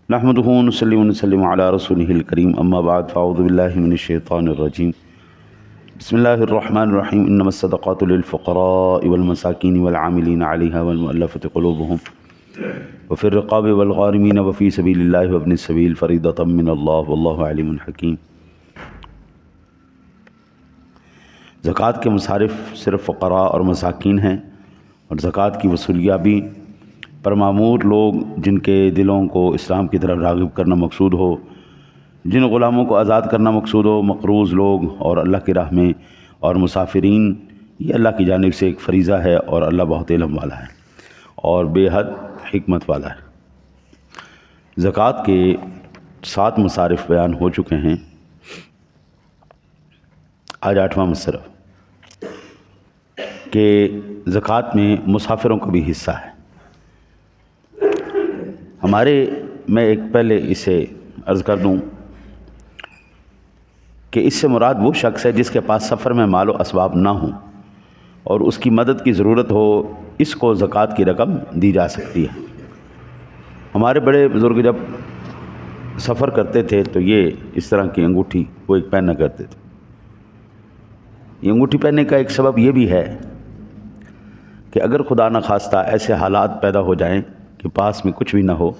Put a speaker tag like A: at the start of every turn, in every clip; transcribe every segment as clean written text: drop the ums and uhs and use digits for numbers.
A: نحمدہ ونصلی ونسلم علی رسولہ الکریم اما بعد فاعوذ باللہ من الشیطان الرجیم بسم اللہ الرحمن الرحیم انما الصدقات للفقراء والمساکین والعاملین علیہا والمؤلفۃ قلوبهم وفی الرقاب والغارمین وفی سبیل اللہ وابن السبیل فریضۃ من اللہ واللہ علیم حکیم۔ زکوٰۃ کے مصارف صرف فقراء اور مساکین ہیں، اور زکوٰۃ کی وصولیابی پر معمور لوگ جن کے دلوں کو اسلام کی طرف راغب کرنا مقصود ہو، جن غلاموں کو آزاد کرنا مقصود ہو، مقروض لوگ اور اللہ کی راہ میں اور مسافرین، یہ اللہ کی جانب سے ایک فریضہ ہے، اور اللہ بہت علم والا ہے اور بے حد حکمت والا ہے۔ زکوٰۃ کے 7 مصارف بیان ہو چکے ہیں، آج 8واں مصرف کہ زکوٰۃ میں مسافروں کا بھی حصہ ہے۔ میں ایک پہلے اسے عرض کر دوں کہ اس سے مراد وہ شخص ہے جس کے پاس سفر میں مال و اسباب نہ ہوں اور اس کی مدد کی ضرورت ہو، اس کو زکوٰۃ کی رقم دی جا سکتی ہے۔ ہمارے بڑے بزرگ جب سفر کرتے تھے تو یہ اس طرح کی انگوٹھی وہ ایک پہنا کرتے تھے۔ یہ انگوٹھی پہننے کا ایک سبب یہ بھی ہے کہ اگر خدا نخواستہ ایسے حالات پیدا ہو جائیں کہ پاس میں کچھ بھی نہ ہو،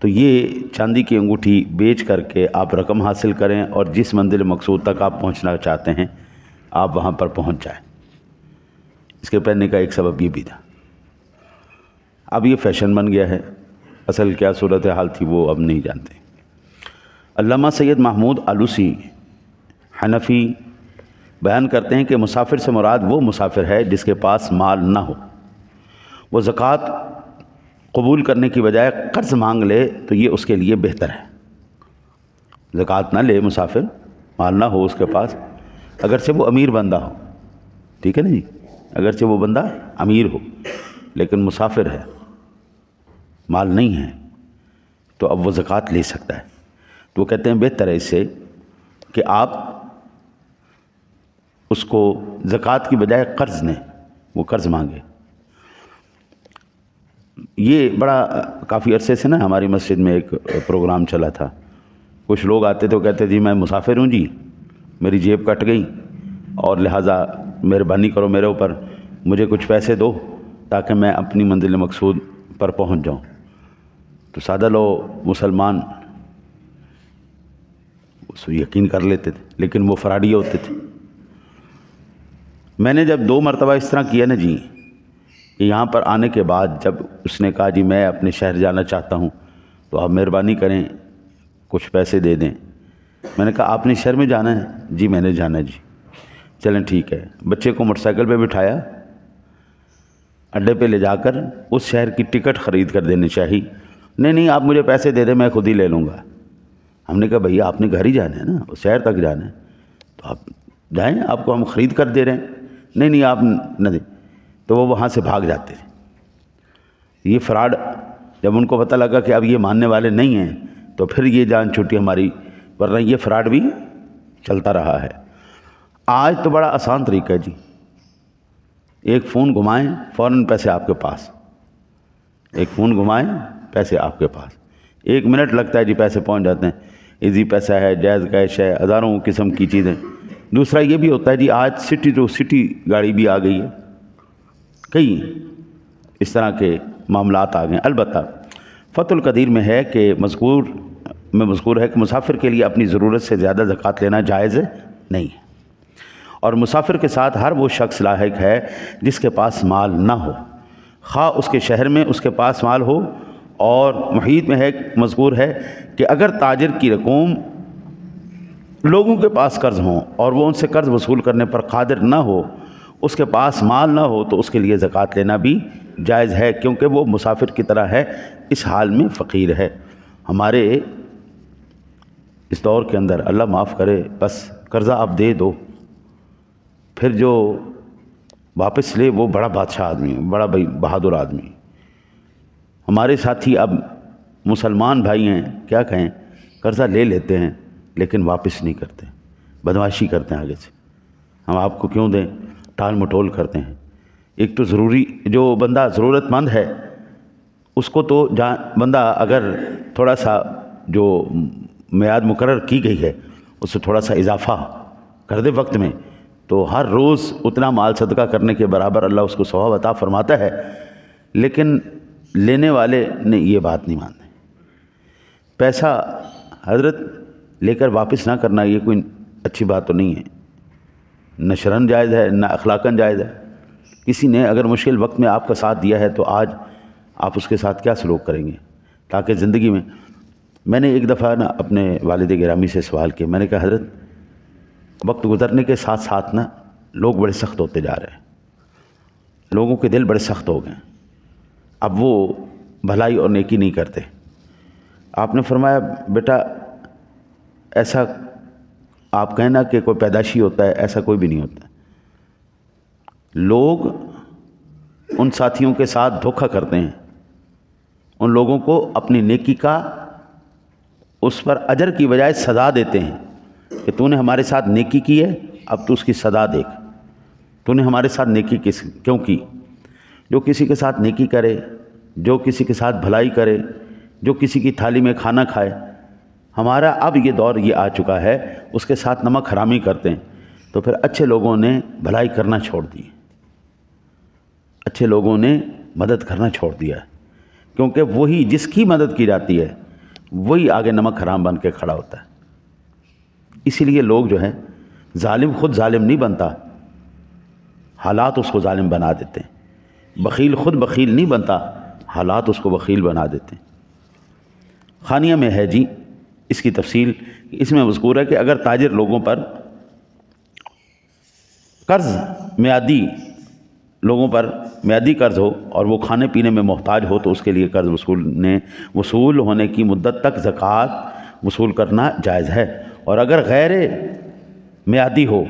A: تو یہ چاندی کی انگوٹھی بیچ کر کے آپ رقم حاصل کریں اور جس منزل مقصود تک آپ پہنچنا چاہتے ہیں آپ وہاں پر پہنچ جائیں۔ اس کے پہننے کا ایک سبب یہ بھی تھا۔ اب یہ فیشن بن گیا ہے، اصل کیا صورتحال تھی وہ اب نہیں جانتے۔ علامہ سید محمود آلوسی حنفی بیان کرتے ہیں کہ مسافر سے مراد وہ مسافر ہے جس کے پاس مال نہ ہو، وہ زکوٰۃ قبول کرنے کی بجائے قرض مانگ لے تو یہ اس کے لیے بہتر ہے۔ زکوٰۃ نہ لے مسافر، مال نہ ہو اس کے پاس، اگرچہ وہ امیر بندہ ہو، ٹھیک ہے نا جی، اگرچہ وہ بندہ امیر ہو لیکن مسافر ہے، مال نہیں ہے، تو اب وہ زکوٰۃ لے سکتا ہے۔ تو وہ کہتے ہیں بہتر ہے اس سے کہ آپ اس کو زکوٰۃ کی بجائے قرض دیں، وہ قرض مانگے۔ یہ بڑا کافی عرصے سے نا ہماری مسجد میں ایک پروگرام چلا تھا۔ کچھ لوگ آتے تھے، وہ کہتے جی میں مسافر ہوں جی، میری جیب کٹ گئی اور لہٰذا مہربانی کرو میرے اوپر، مجھے کچھ پیسے دو تاکہ میں اپنی منزل مقصود پر پہنچ جاؤں۔ تو سادہ لوگ مسلمان اس یقین کر لیتے تھے، لیکن وہ فراڈی ہوتے تھے۔ میں نے جب 2 مرتبہ اس طرح کیا نا جی، کہ یہاں پر آنے کے بعد جب اس نے کہا جی میں اپنے شہر جانا چاہتا ہوں تو آپ مہربانی کریں کچھ پیسے دے دیں، میں نے کہا آپ نے شہر میں جانا ہے؟ جی میں نے جانا ہے جی، چلیں ٹھیک ہے۔ بچے کو موٹر سائیکل پہ بٹھایا، اڈے پہ لے جا کر اس شہر کی ٹکٹ خرید کر دینی چاہیے۔ نہیں آپ مجھے پیسے دے دیں، میں خود ہی لے لوں گا۔ ہم نے کہا بھیا آپ نے گھر ہی جانا ہے نا، اس شہر تک جانا ہے تو آپ جائیں، آپ کو ہم خرید کر دے رہے ہیں۔ نہیں آپ نہ دیں، تو وہ وہاں سے بھاگ جاتے تھے۔ یہ فراڈ جب ان کو پتہ لگا کہ اب یہ ماننے والے نہیں ہیں تو پھر یہ جان چھوٹی ہماری، ورنہ یہ فراڈ بھی چلتا رہا ہے۔ آج تو بڑا آسان طریقہ ہے جی، ایک فون گھمائیں فوراً پیسے آپ کے پاس، ایک فون گھمائیں پیسے آپ کے پاس، 1 منٹ لگتا ہے جی پیسے پہنچ جاتے ہیں۔ ایزی پیسہ ہے، جائز کیش ہے، ہزاروں قسم کی چیزیں۔ دوسرا یہ بھی ہوتا ہے جی آج سٹی ٹو سٹی گاڑی بھی آ گئی ہے، کئی اس طرح کے معاملات آ گئے۔ البتہ فتح القدیر میں ہے کہ مذکور ہے کہ مسافر کے لیے اپنی ضرورت سے زیادہ زکوٰۃ لینا جائز نہیں ہے، اور مسافر کے ساتھ ہر وہ شخص لاحق ہے جس کے پاس مال نہ ہو، خواہ اس کے شہر میں اس کے پاس مال ہو، اور محیط میں ہے مذکور ہے کہ اگر تاجر کی رقوم لوگوں کے پاس قرض ہوں اور وہ ان سے قرض وصول کرنے پر قادر نہ ہو، اس کے پاس مال نہ ہو، تو اس کے لیے زکوٰۃ لینا بھی جائز ہے، کیونکہ وہ مسافر کی طرح ہے، اس حال میں فقیر ہے۔ ہمارے اس دور کے اندر اللہ معاف کرے، بس قرضہ آپ دے دو، پھر جو واپس لے وہ بڑا بادشاہ آدمی، بڑا بہادر آدمی۔ ہمارے ساتھی اب مسلمان بھائی ہیں، کیا کہیں، قرضہ لے لیتے ہیں لیکن واپس نہیں کرتے، بدمعاشی کرتے ہیں آگے سے، ہم آپ کو کیوں دیں، ٹال مٹول کرتے ہیں۔ ایک تو ضروری جو بندہ ضرورت مند ہے اس کو تو بندہ اگر تھوڑا سا جو میعاد مقرر کی گئی ہے اس سے تھوڑا سا اضافہ کر دے وقت میں، تو ہر روز اتنا مال صدقہ کرنے کے برابر اللہ اس کو ثواب عطا فرماتا ہے۔ لیکن لینے والے نے یہ بات نہیں مانی۔ پیسہ حضرت لے کر واپس نہ کرنا یہ کوئی اچھی بات تو نہیں ہے، نہ شرعاً جائز ہے نہ اخلاقاً جائز ہے۔ کسی نے اگر مشکل وقت میں آپ کا ساتھ دیا ہے تو آج آپ اس کے ساتھ کیا سلوک کریں گے؟ تاکہ زندگی میں نے ایک دفعہ نا اپنے والد گرامی سے سوال کیا، میں نے کہا حضرت وقت گزرنے کے ساتھ ساتھ نا لوگ بڑے سخت ہوتے جا رہے ہیں، لوگوں کے دل بڑے سخت ہو گئے ہیں، اب وہ بھلائی اور نیکی نہیں کرتے۔ آپ نے فرمایا بیٹا ایسا آپ کہنا کہ کوئی پیدائشی ہوتا ہے، ایسا کوئی بھی نہیں ہوتا۔ لوگ ان ساتھیوں کے ساتھ دھوکہ کرتے ہیں، ان لوگوں کو اپنی نیکی کا اس پر اجر کی بجائے سزا دیتے ہیں کہ تو نے ہمارے ساتھ نیکی کی ہے، اب تو اس کی سزا دیکھ، تو نے ہمارے ساتھ نیکی کیوں کی؟ جو کسی کے ساتھ نیکی کرے، جو کسی کے ساتھ بھلائی کرے، جو کسی کی تھالی میں کھانا کھائے، ہمارا اب یہ دور یہ آ چکا ہے اس کے ساتھ نمک حرامی کرتے ہیں، تو پھر اچھے لوگوں نے بھلائی کرنا چھوڑ دی، اچھے لوگوں نے مدد کرنا چھوڑ دیا ہے، کیونکہ وہی جس کی مدد کی جاتی ہے وہی آگے نمک حرام بن کے کھڑا ہوتا ہے۔ اسی لیے لوگ جو ہیں ظالم خود ظالم نہیں بنتا، حالات اس کو ظالم بنا دیتے ہیں۔ بخیل خود بخیل نہیں بنتا، حالات اس کو بخیل بنا دیتے ہیں۔ خانیہ میں ہے جی اس کی تفصیل، اس میں مذکور ہے کہ اگر تاجر لوگوں پر قرض میعادی قرض ہو اور وہ کھانے پینے میں محتاج ہو تو اس کے لیے قرض وصول ہونے کی مدت تک زکوٰۃ وصول کرنا جائز ہے۔ اور اگر غیر میعادی ہو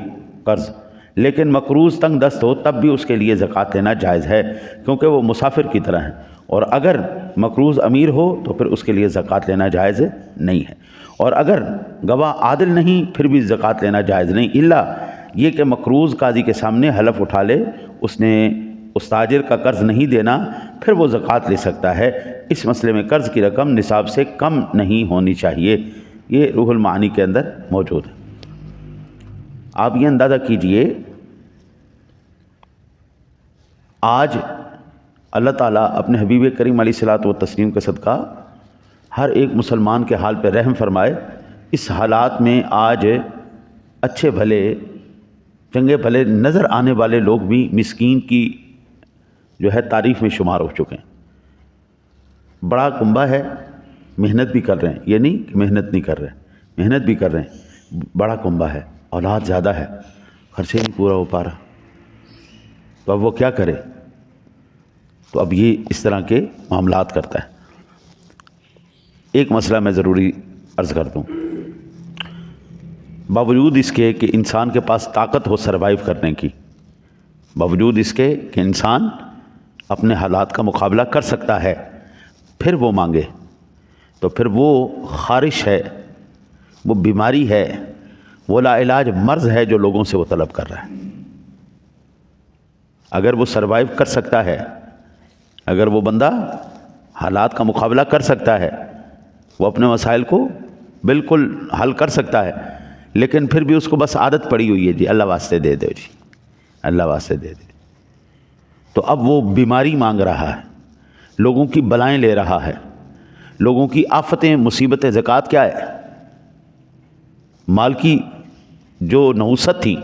A: قرض لیکن مقروض تنگ دست ہو تب بھی اس کے لیے زکوٰۃ لینا جائز ہے، کیونکہ وہ مسافر کی طرح ہے۔ اور اگر مقروض امیر ہو تو پھر اس کے لیے زکوٰۃ لینا جائز نہیں ہے۔ اور اگر گواہ عادل نہیں پھر بھی زکوٰۃ لینا جائز نہیں، الا یہ کہ مقروض قاضی کے سامنے حلف اٹھا لے اس نے اس تاجر کا قرض نہیں دینا، پھر وہ زکوٰۃ لے سکتا ہے۔ اس مسئلے میں قرض کی رقم نصاب سے کم نہیں ہونی چاہیے، یہ روح المعانی کے اندر موجود ہے۔ آپ یہ اندازہ کیجئے آج اللہ تعالیٰ اپنے حبیب کریم علیہ الصلوۃ والتسلیم کا صدقہ ہر ایک مسلمان کے حال پہ رحم فرمائے۔ اس حالات میں آج اچھے بھلے چنگے بھلے نظر آنے والے لوگ بھی مسکین کی جو ہے تعریف میں شمار ہو چکے ہیں۔ بڑا کنبہ ہے، محنت بھی کر رہے ہیں، یہ نہیں کہ محنت نہیں کر رہے، محنت بھی کر رہے ہیں، بڑا کنبہ ہے، اولاد زیادہ ہے، خرچے نہیں پورا ہو پا رہا، تو اب وہ کیا کرے؟ تو اب یہ اس طرح کے معاملات کرتا ہے۔ ایک مسئلہ میں ضروری عرض کر دوں، باوجود اس کے کہ انسان کے پاس طاقت ہو سروائیو کرنے کی، باوجود اس کے کہ انسان اپنے حالات کا مقابلہ کر سکتا ہے، پھر وہ مانگے تو پھر وہ خارش ہے، وہ بیماری ہے، وہ لا علاج مرض ہے جو لوگوں سے وہ طلب کر رہا ہے۔ اگر وہ سروائیو کر سکتا ہے، اگر وہ بندہ حالات کا مقابلہ کر سکتا ہے، وہ اپنے مسائل کو بالکل حل کر سکتا ہے، لیکن پھر بھی اس کو بس عادت پڑی ہوئی ہے جی اللہ واسطے دے دو، جی اللہ واسطے دے دے، تو اب وہ بیماری مانگ رہا ہے، لوگوں کی بلائیں لے رہا ہے، لوگوں کی آفتیں مصیبتیں۔ زکوٰۃ کیا ہے؟ مال کی جو نحوست تھی،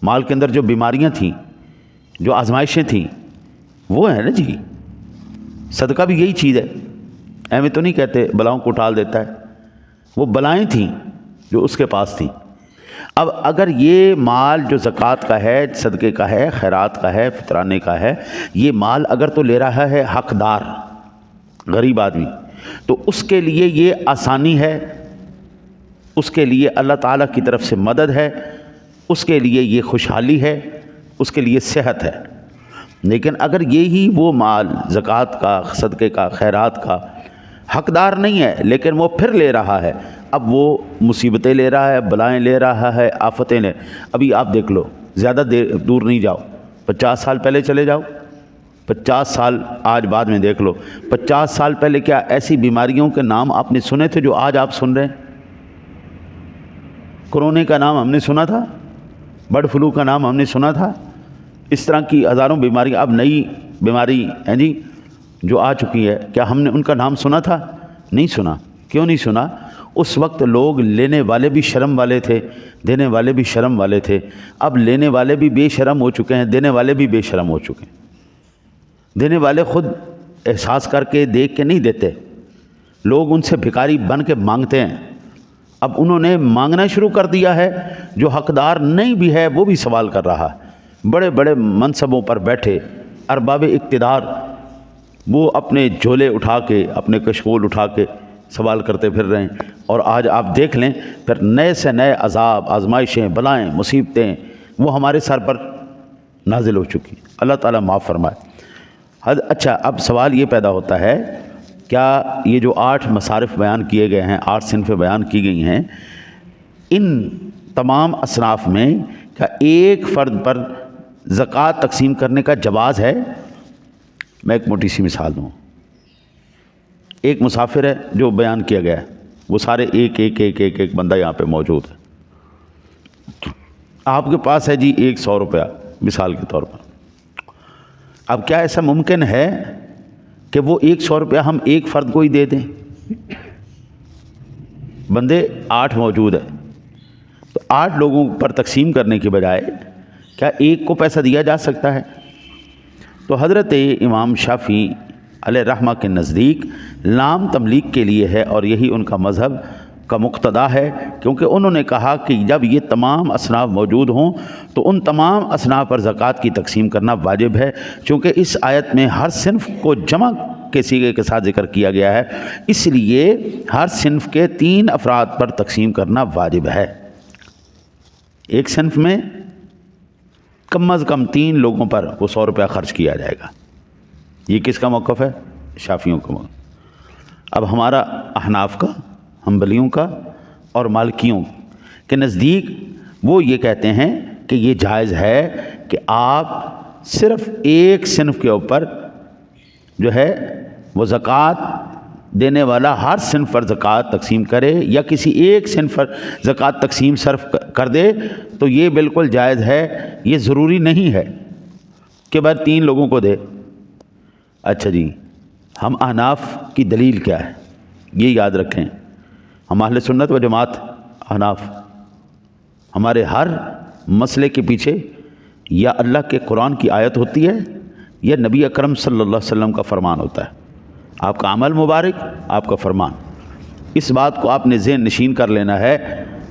A: مال کے اندر جو بیماریاں تھیں، جو آزمائشیں تھیں، وہ ہیں نا جی۔ صدقہ بھی یہی چیز ہے، ایویں تو نہیں کہتے بلاؤں کو اٹھال دیتا ہے، وہ بلائیں تھیں جو اس کے پاس تھیں۔ اب اگر یہ مال جو زکوٰۃ کا ہے، صدقے کا ہے، خیرات کا ہے، فطرانے کا ہے، یہ مال اگر تو لے رہا ہے حقدار غریب آدمی، تو اس کے لیے یہ آسانی ہے، اس کے لیے اللہ تعالیٰ کی طرف سے مدد ہے، اس کے لیے یہ خوشحالی ہے، اس کے لیے صحت ہے۔ لیکن اگر یہی وہ مال زکوٰۃ کا، صدقے کا، خیرات کا حقدار نہیں ہے لیکن وہ پھر لے رہا ہے، اب وہ مصیبتیں لے رہا ہے، بلائیں لے رہا ہے، آفتیں ابھی آپ دیکھ لو، زیادہ دور نہیں جاؤ، 50 سال پہلے چلے جاؤ، 50 سال آج بعد میں دیکھ لو، 50 سال پہلے کیا ایسی بیماریوں کے نام آپ نے سنے تھے جو آج آپ سن رہے ہیں؟ کورونا کا نام ہم نے سنا تھا، برڈ فلو کا نام ہم نے سنا تھا، اس طرح کی ہزاروں بیماریاں اب نئی بیماری ہیں جی جو آ چکی ہے، کیا ہم نے ان کا نام سنا تھا؟ نہیں سنا۔ کیوں نہیں سنا؟ اس وقت لوگ لینے والے بھی شرم والے تھے، دینے والے بھی شرم والے تھے۔ اب لینے والے بھی بے شرم ہو چکے ہیں، دینے والے بھی بے شرم ہو چکے ہیں۔ دینے والے خود احساس کر کے دیکھ کے نہیں دیتے، لوگ ان سے بھکاری بن کے مانگتے ہیں۔ اب انہوں نے مانگنا شروع کر دیا ہے، جو حقدار نہیں بھی ہے وہ بھی سوال کر رہا ہے۔ بڑے بڑے منصبوں پر بیٹھے ارباب اقتدار وہ اپنے جھولے اٹھا کے، اپنے کشکول اٹھا کے سوال کرتے پھر رہے ہیں، اور آج آپ دیکھ لیں پھر نئے سے نئے عذاب، آزمائشیں، بلائیں، مصیبتیں وہ ہمارے سر پر نازل ہو چکی ہیں۔ اللہ تعالیٰ معاف فرمائے۔ اچھا، اب سوال یہ پیدا ہوتا ہے، کیا یہ جو 8 مصارف بیان کیے گئے ہیں، 8 صنفیں بیان کی گئی ہیں، ان تمام اصناف میں کیا ایک فرد پر زکوٰۃ تقسیم کرنے کا جواز ہے؟ میں ایک موٹی سی مثال دوں۔ ایک مسافر ہے جو بیان کیا گیا ہے، وہ سارے ایک بندہ یہاں پہ موجود ہے۔ آپ کے پاس ہے جی 100 روپیہ مثال کے طور پر۔ اب کیا ایسا ممکن ہے کہ وہ 100 روپیہ ہم ایک فرد کو ہی دے دیں؟ بندے 8 موجود ہیں، تو 8 لوگوں پر تقسیم کرنے کے بجائے کیا ایک کو پیسہ دیا جا سکتا ہے؟ تو حضرت امام شافعی علیہ رحمہ کے نزدیک لام تملیک کے لیے ہے، اور یہی ان کا مذہب کا مقتدا ہے، کیونکہ انہوں نے کہا کہ جب یہ تمام اصناف موجود ہوں تو ان تمام اصناف پر زکوٰۃ کی تقسیم کرنا واجب ہے، چونکہ اس آیت میں ہر صنف کو جمع کے صیغے کے ساتھ ذکر کیا گیا ہے، اس لیے ہر صنف کے 3 افراد پر تقسیم کرنا واجب ہے۔ ایک صنف میں کم از کم 3 لوگوں پر وہ 100 روپیہ خرچ کیا جائے گا۔ یہ کس کا موقف ہے؟ شافعیوں کا موقف۔ اب ہمارا احناف کا، حنبلیوں کا اور مالکیوں کے نزدیک وہ یہ کہتے ہیں کہ یہ جائز ہے کہ آپ صرف ایک صنف کے اوپر جو ہے وہ زکوٰۃ دینے والا ہر صنف پر زکوٰۃ تقسیم کرے، یا کسی ایک صنف پر زکوٰۃ تقسیم صرف کر دے تو یہ بالکل جائز ہے۔ یہ ضروری نہیں ہے کہ بس 3 لوگوں کو دے۔ اچھا جی، ہم احناف کی دلیل کیا ہے یہ یاد رکھیں۔ ہم اہل سنت و جماعت احناف، ہمارے ہر مسئلے کے پیچھے یا اللہ کے قرآن کی آیت ہوتی ہے یا نبی اکرم صلی اللہ علیہ وسلم کا فرمان ہوتا ہے۔ آپ کا عمل مبارک، آپ کا فرمان، اس بات کو آپ نے ذہن نشین کر لینا ہے۔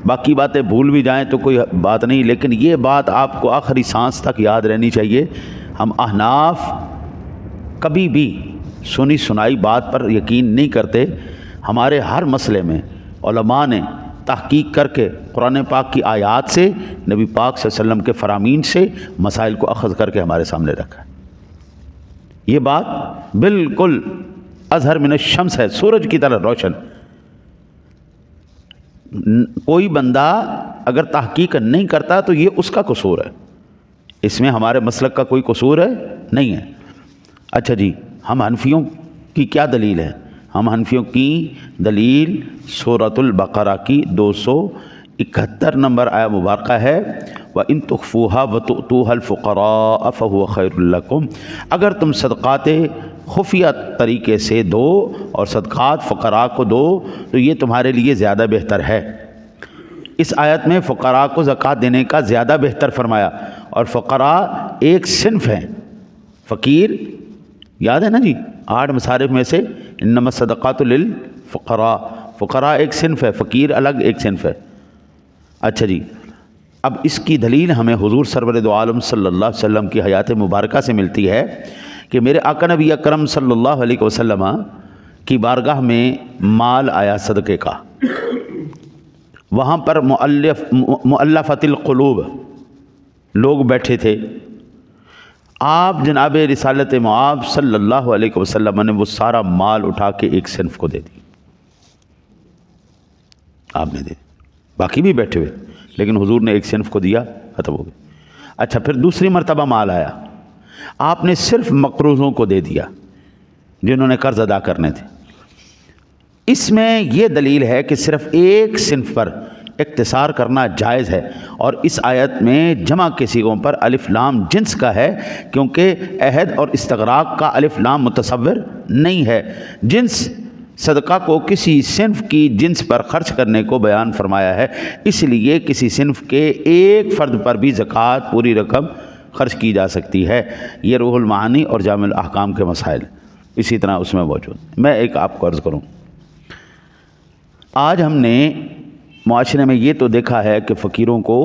A: باقی باتیں بھول بھی جائیں تو کوئی بات نہیں، لیکن یہ بات آپ کو آخری سانس تک یاد رہنی چاہیے۔ ہم احناف کبھی بھی سنی سنائی بات پر یقین نہیں کرتے۔ ہمارے ہر مسئلے میں علماء نے تحقیق کر کے قرآن پاک کی آیات سے، نبی پاک صلی اللہ علیہ وسلم کے فرامین سے مسائل کو اخذ کر کے ہمارے سامنے رکھا ہے۔ یہ بات بالکل اظہر من الشمس ہے، سورج کی طرح روشن۔ کوئی بندہ اگر تحقیق نہیں کرتا تو یہ اس کا قصور ہے، اس میں ہمارے مسلک کا کوئی قصور ہے نہیں ہے۔ اچھا جی، ہم حنفیوں کی کیا دلیل ہے؟ ہم حنفیوں کی دلیل سورۃ البقرہ کی 271 نمبر آیہ مبارکہ ہے، وَإِن تُخْفُوهَا وَتُؤْتُوهَا الْفُقَرَاءَ فَهُوَ خَيْرٌ لَكُمْ، اگر تم صدقات خفیہ طریقے سے دو اور صدقات فقراء کو دو تو یہ تمہارے لیے زیادہ بہتر ہے۔ اس آیت میں فقراء کو زکوٰۃ دینے کا زیادہ بہتر فرمایا، اور فقراء ایک صنف ہیں۔ فقیر یاد ہے نا جی، 8 مصارف میں سے انما الصدقات للفقراء، فقراء ایک صنف ہے، فقیر الگ ایک صنف ہے۔ اچھا جی، اب اس کی دلیل ہمیں حضور سرور دو عالم صلی اللہ علیہ وسلم کی حیات مبارکہ سے ملتی ہے کہ میرے آقا نبی اکرم صلی اللہ علیہ وسلم کی بارگاہ میں مال آیا صدقے کا، وہاں پر مؤلفۃ القلوب لوگ بیٹھے تھے۔ آپ جناب رسالت معاب صلی اللہ علیہ وسلم نے وہ سارا مال اٹھا کے ایک صنف کو دے دی، آپ نے دے دی، باقی بھی بیٹھے ہوئے لیکن حضور نے ایک صنف کو دیا، ختم ہو گیا۔ اچھا، پھر دوسری مرتبہ مال آیا، آپ نے صرف مقروضوں کو دے دیا جنہوں نے قرض ادا کرنے تھے۔ اس میں یہ دلیل ہے کہ صرف ایک صنف پر اقتصار کرنا جائز ہے، اور اس آیت میں جمع کے صیغوں پر الف لام جنس کا ہے، کیونکہ عہد اور استغراق کا الف لام متصور نہیں ہے۔ جنس صدقہ کو کسی صنف کی جنس پر خرچ کرنے کو بیان فرمایا ہے، اس لیے کسی صنف کے ایک فرد پر بھی زکوٰۃ پوری رقم خرچ کی جا سکتی ہے۔ یہ روح المعانی اور جامع الاحکام کے مسائل اسی طرح اس میں موجود۔ میں ایک آپ کو عرض کروں، آج ہم نے معاشرے میں یہ تو دیکھا ہے کہ فقیروں کو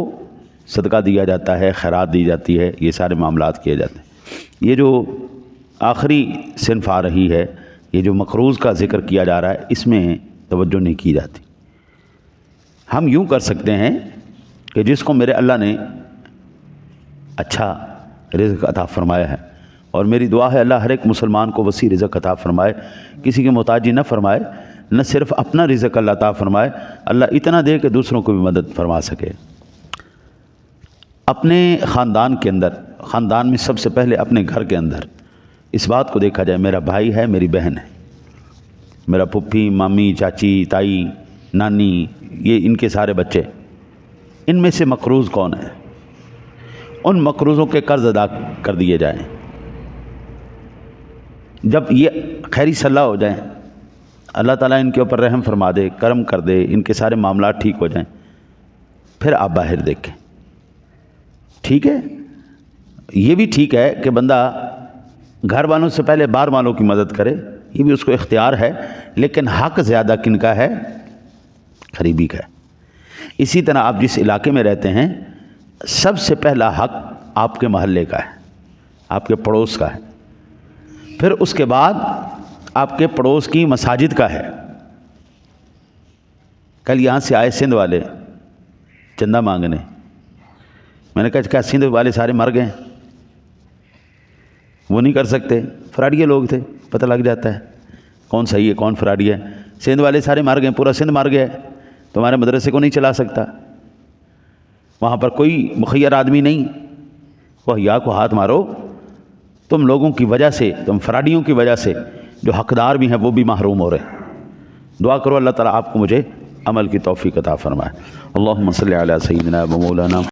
A: صدقہ دیا جاتا ہے، خیرات دی جاتی ہے، یہ سارے معاملات کیے جاتے ہیں۔ یہ جو آخری صنف آ رہی ہے، یہ جو مقروض کا ذکر کیا جا رہا ہے، اس میں توجہ نہیں کی جاتی۔ ہم یوں کر سکتے ہیں کہ جس کو میرے اللہ نے اچھا رزق عطا فرمایا ہے، اور میری دعا ہے اللہ ہر ایک مسلمان کو وسیع رزق عطا فرمائے، کسی کی محتاجی نہ فرمائے، نہ صرف اپنا رزق اللہ عطا فرمائے، اللہ اتنا دے کہ دوسروں کو بھی مدد فرما سکے۔ اپنے خاندان کے اندر، خاندان میں سب سے پہلے اپنے گھر کے اندر اس بات کو دیکھا جائے، میرا بھائی ہے، میری بہن ہے، میرا پھپھی، مامی، چاچی، تائی، نانی، یہ ان کے سارے بچے، ان میں سے مقروض کون ہے؟ ان مقروضوں کے قرض ادا کر دیے جائیں۔ جب یہ خیری صلاح ہو جائیں، اللہ تعالیٰ ان کے اوپر رحم فرما دے، کرم کر دے، ان کے سارے معاملات ٹھیک ہو جائیں، پھر آپ باہر دیکھیں۔ ٹھیک ہے، یہ بھی ٹھیک ہے کہ بندہ گھر والوں سے پہلے باہر والوں کی مدد کرے، یہ بھی اس کو اختیار ہے، لیکن حق زیادہ کن کا ہے؟ قریبی کا ہے۔ اسی طرح آپ جس علاقے میں رہتے ہیں، سب سے پہلا حق آپ کے محلے کا ہے، آپ کے پڑوس کا ہے، پھر اس کے بعد آپ کے پڑوس کی مساجد کا ہے۔ کل یہاں سے آئے سندھ والے چندہ مانگنے، میں نے کہا کیا سندھ والے سارے مر گئے؟ وہ نہیں کر سکتے، فراڈیے لوگ تھے، پتہ لگ جاتا ہے کون صحیح ہے کون فراڈی ہے۔ سندھ والے سارے مر گئے، پورا سندھ مر گیا، تمہارے مدرسے کو نہیں چلا سکتا، وہاں پر کوئی مخیر آدمی نہیں، وہ یا کو ہاتھ مارو۔ تم لوگوں کی وجہ سے، تم فراڈیوں کی وجہ سے جو حقدار بھی ہیں وہ بھی محروم ہو رہے ہیں۔ دعا کرو اللہ تعالیٰ آپ کو مجھے عمل کی توفیق عطا فرمائے۔ اللہم صلی علی سیدنا و مولانا